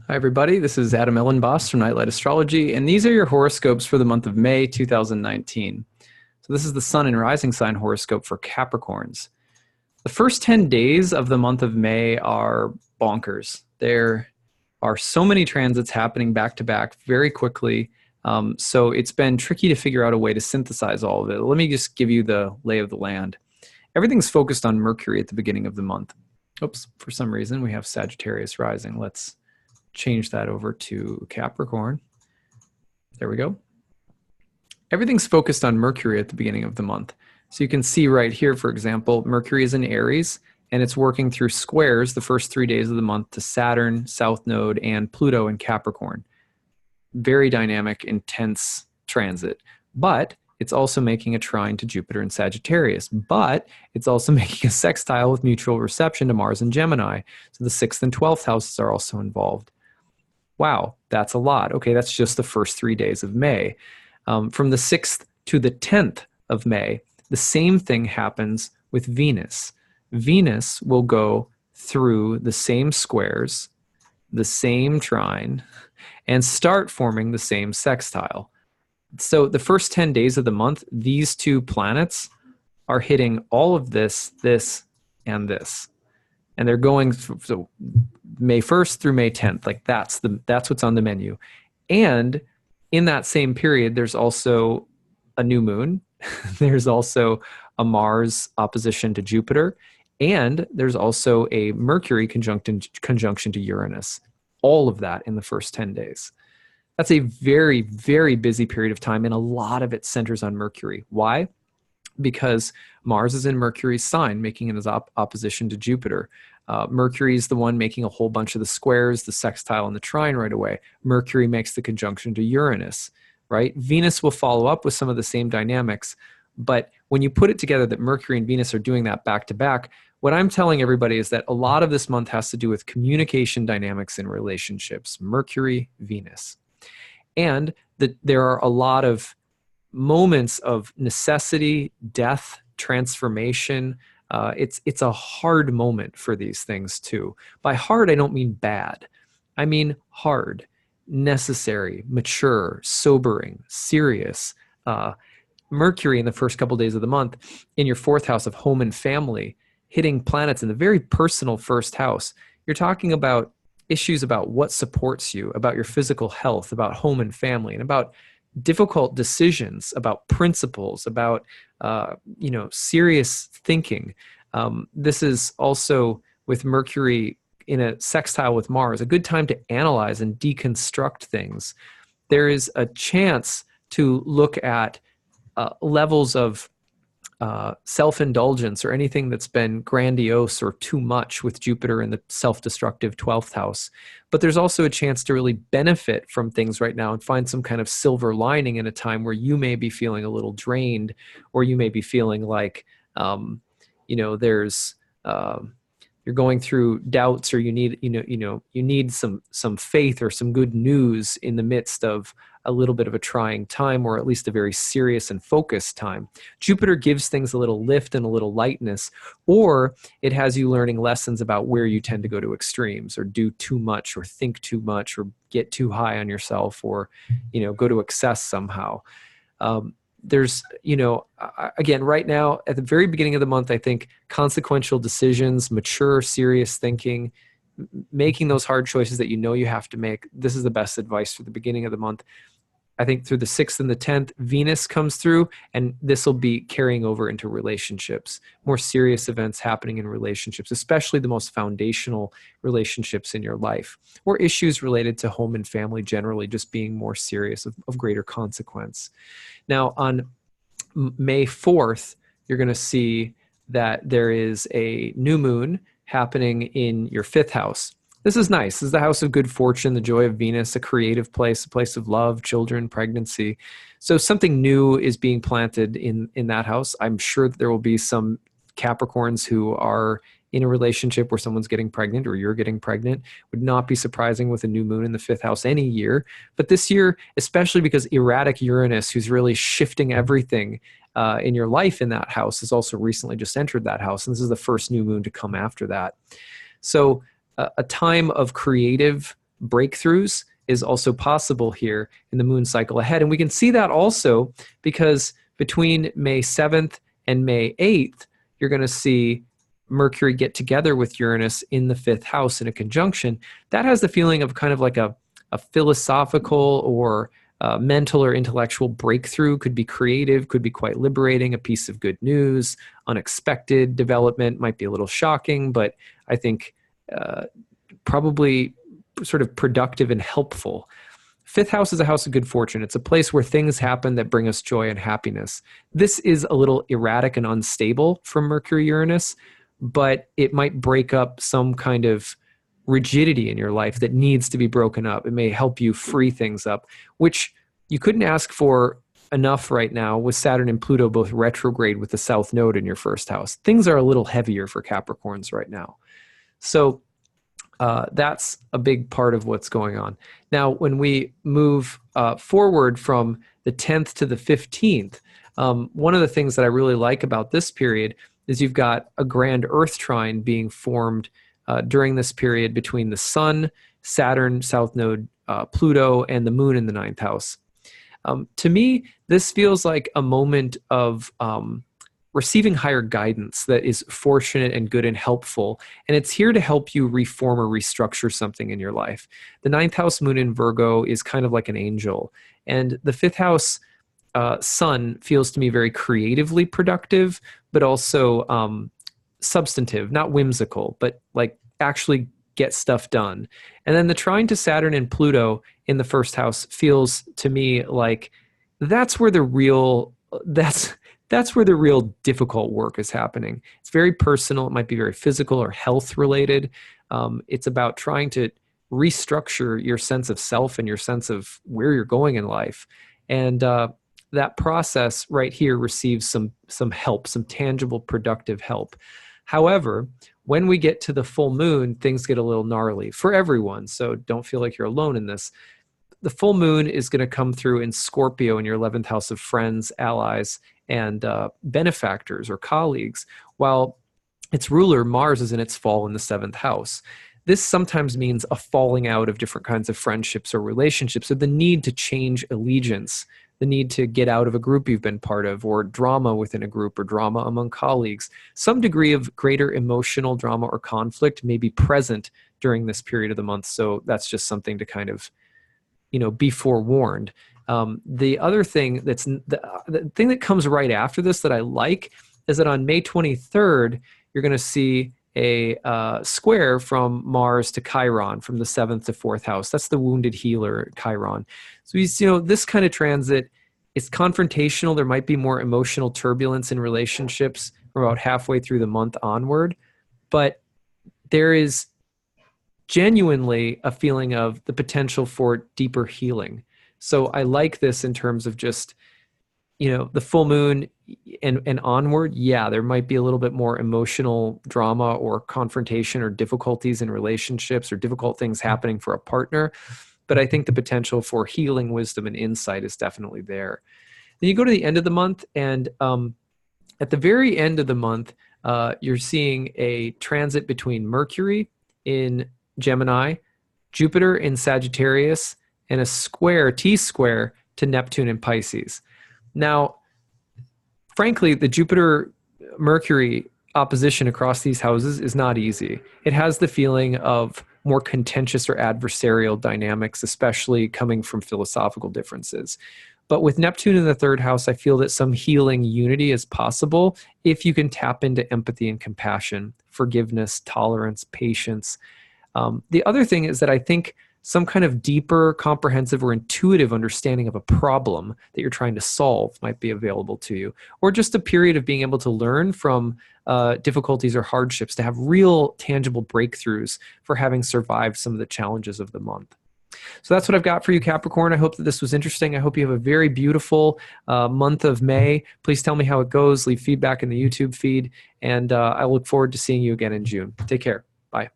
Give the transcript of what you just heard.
Hi, everybody. This is Adam Elenbaas from Nightlight Astrology, and these are your horoscopes for the month of May 2019. So, this is the Sun and Rising sign horoscope for Capricorns. The first 10 days of the month of May are bonkers. There are so many transits happening back to back very quickly. So, it's been tricky to figure out a way to synthesize all of it. Let me just give you the lay of the land. Everything's focused on Mercury at the beginning of the month. Oops, for some reason, we have Sagittarius rising. Let's change that over to Capricorn. There we go. Everything's focused on Mercury at the beginning of the month. So you can see right here, for example, Mercury is in Aries, and it's working through squares the first 3 days of the month to Saturn, South Node, and Pluto in Capricorn. Very dynamic, intense transit. But it's also making a trine to Jupiter in Sagittarius. But it's also making a sextile with mutual reception to Mars and Gemini. So the 6th and 12th houses are also involved. Wow, that's a lot. Okay, that's just the first 3 days of May. From the 6th to the 10th of May, the same thing happens with Venus. Venus will go through the same squares, the same trine, and start forming the same sextile. So the first 10 days of the month, these two planets are hitting all of this, and this. And they're going so May 1st through May 10th. Like that's what's on the menu. And in that same period, there's also a new moon. There's also a Mars opposition to Jupiter. And there's also a Mercury conjunction to Uranus. All of that in the first 10 days. That's a very, very busy period of time. And a lot of it centers on Mercury. Why? Because Mars is in Mercury's sign, making it as opposition to Jupiter. Mercury is the one making a whole bunch of the squares, the sextile, and the trine right away. Mercury makes the conjunction to Uranus, right? Venus will follow up with some of the same dynamics. But when you put it together that Mercury and Venus are doing that back to back, what I'm telling everybody is that a lot of this month has to do with communication dynamics in relationships. Mercury, Venus. And there are a lot of moments of necessity, death, transformation. It's a hard moment for these things too. By hard, I don't mean bad. I mean hard, necessary, mature, sobering, serious. Mercury in the first couple days of the month in your 4th house of home and family, hitting planets in the very personal 1st house. You're talking about issues about what supports you, about your physical health, about home and family, and about difficult decisions, about principles, about serious thinking. This is also with Mercury in a sextile with Mars, a good time to analyze and deconstruct things. There is a chance to look at levels of self-indulgence or anything that's been grandiose or too much with Jupiter in the self-destructive 12th house. But there's also a chance to really benefit from things right now and find some kind of silver lining in a time where you may be feeling a little drained, or you may be feeling like, there's you're going through doubts, or you need some faith or some good news in the midst of a little bit of a trying time, or at least a very serious and focused time. Jupiter gives things a little lift and a little lightness, or it has you learning lessons about where you tend to go to extremes, or do too much, or think too much, or get too high on yourself, or go to excess somehow. There's, again, right now, at the very beginning of the month, I think consequential decisions, mature, serious thinking, making those hard choices that you have to make. This is the best advice for the beginning of the month. I think through the 6th and the 10th, Venus comes through, and this will be carrying over into relationships, more serious events happening in relationships, especially the most foundational relationships in your life, or issues related to home and family generally, just being more serious, of greater consequence. Now, on May 4th, you're going to see that there is a new moon happening in your 5th house. This is nice. This is the house of good fortune, the joy of Venus, a creative place, a place of love, children, pregnancy. So something new is being planted in that house. I'm sure that there will be some Capricorns who are in a relationship where someone's getting pregnant, or you're getting pregnant. Would not be surprising with a new moon in the 5th house any year. But this year, especially because erratic Uranus, who's really shifting everything in your life in that house, has also recently just entered that house. And this is the first new moon to come after that. So a time of creative breakthroughs is also possible here in the moon cycle ahead. And we can see that also because between May 7th and May 8th, you're going to see Mercury get together with Uranus in the 5th house in a conjunction. That has the feeling of kind of like a philosophical or mental or intellectual breakthrough. Could be creative, could be quite liberating, a piece of good news, unexpected development, might be a little shocking, but I think probably sort of productive and helpful. 5th house is a house of good fortune. It's a place where things happen that bring us joy and happiness. This is a little erratic and unstable from Mercury-Uranus, but it might break up some kind of rigidity in your life that needs to be broken up. It may help you free things up, which you couldn't ask for enough right now with Saturn and Pluto both retrograde with the South Node in your 1st house. Things are a little heavier for Capricorns right now. So that's a big part of what's going on. Now, when we move forward from the 10th to the 15th, one of the things that I really like about this period is you've got a grand Earth trine being formed during this period between the Sun, Saturn, South Node, Pluto, and the Moon in the 9th house. To me, this feels like a moment of receiving higher guidance that is fortunate and good and helpful. And it's here to help you reform or restructure something in your life. The 9th house Moon in Virgo is kind of like an angel. And the 5th house Sun feels to me very creatively productive, but also substantive, not whimsical, but like actually get stuff done. And then the trine to Saturn and Pluto in the 1st house feels to me like that's where the real difficult work is happening. It's very personal. It might be very physical or health related. It's about trying to restructure your sense of self and your sense of where you're going in life. And that process right here receives some help, some tangible, productive help. However, when we get to the full moon, things get a little gnarly for everyone. So don't feel like you're alone in this. The full moon is going to come through in Scorpio in your 11th house of friends, allies, and benefactors or colleagues, while its ruler, Mars, is in its fall in the 7th house. This sometimes means a falling out of different kinds of friendships or relationships, or the need to change allegiance, the need to get out of a group you've been part of, or drama within a group, or drama among colleagues. Some degree of greater emotional drama or conflict may be present during this period of the month, so that's just something to kind of, be forewarned. The other thing the thing that comes right after this that I like is that on May 23rd, you're going to see a square from Mars to Chiron from the 7th to 4th house. That's the wounded healer, Chiron. So this kind of transit is confrontational. There might be more emotional turbulence in relationships from about halfway through the month onward, but there is genuinely a feeling of the potential for deeper healing. So I like this in terms of just, the full moon and onward. Yeah, there might be a little bit more emotional drama or confrontation or difficulties in relationships or difficult things happening for a partner. But I think the potential for healing, wisdom, and insight is definitely there. Then you go to the end of the month, and at the very end of the month, you're seeing a transit between Mercury in Gemini, Jupiter in Sagittarius, and a T-square to Neptune in Pisces. Now, frankly, the Jupiter-Mercury opposition across these houses is not easy. It has the feeling of more contentious or adversarial dynamics, especially coming from philosophical differences. But with Neptune in the 3rd house, I feel that some healing unity is possible if you can tap into empathy and compassion, forgiveness, tolerance, patience. The other thing is that I think some kind of deeper, comprehensive, or intuitive understanding of a problem that you're trying to solve might be available to you, or just a period of being able to learn from difficulties or hardships to have real, tangible breakthroughs for having survived some of the challenges of the month. So that's what I've got for you, Capricorn. I hope that this was interesting. I hope you have a very beautiful month of May. Please tell me how it goes. Leave feedback in the YouTube feed, and I look forward to seeing you again in June. Take care. Bye.